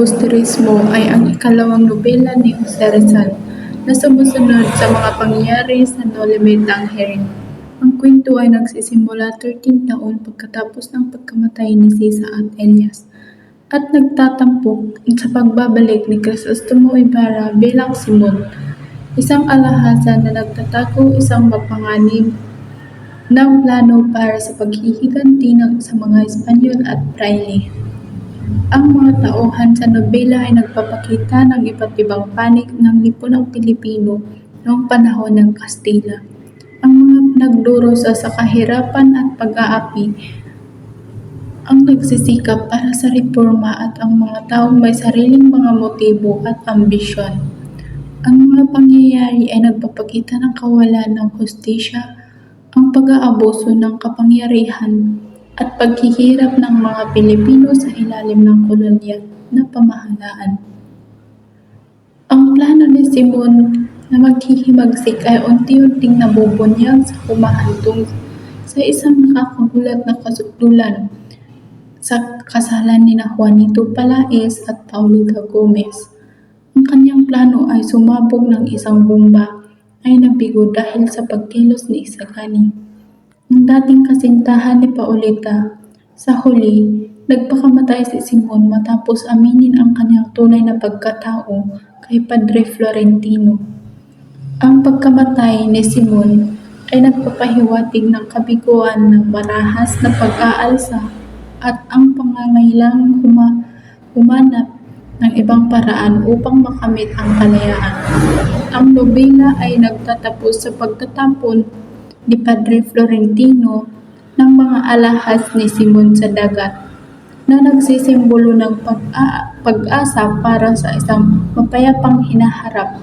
Filibusterismo ay ang ikalawang nobela ni Jose Rizal na sumusunod sa mga pangyayari sa No Limitang Hearing. Ang kwento ay nagsisimula 13 taon pagkatapos ng pagkamatay ni Sisa at Elias at nagtatampok sa pagbabalik ni Crisostomo Ibarra bilang Simon, isang alahasa na nagtatago isang mapanganib ng plano para sa paghihiganti sa mga Espanyol at Fraile. Ang mga tauhan sa nobela ay nagpapakita ng iba't ibang panig ng lipunang Pilipino noong panahon ng Kastila. Ang mga pinagdurusa sa kahirapan at pag-aapi, ang nagsisikap para sa reforma at ang mga taong may sariling mga motibo at ambisyon. Ang mga pangyayari ay nagpapakita ng kawalan ng hustisya, ang pag-aabuso ng kapangyarihan, at paghihirap ng mga Pilipino sa ilalim ng kolonyal na pamahalaan. Ang plano ni Simon na maghihimagsik ay unti-unting nabubunyag sa humahantong sa isang nakakagulat na kasukdulan sa kasalan ni Juanito Palaez at Paulita Gomez. Ang kanyang plano ay sumabog ng isang bomba ay nabigo dahil sa pagkilos ni Isagani, ang dating kasintahan ni Paulita. Sa huli, nagpakamatay si Simon matapos aminin ang kanyang tunay na pagkatao kay Padre Florentino. Ang pagkamatay ni Simon ay nagpapahiwatig ng kabiguan ng marahas na pag-aalsa at ang pangangailangang humanap ng ibang paraan upang makamit ang kalayaan. Ang nobela ay nagtatapos sa pagtatampon ni Padre Florentino ng mga alahas ni Simon sa dagat na nagsisimbolo ng pag-asa para sa isang mapayapang hinaharap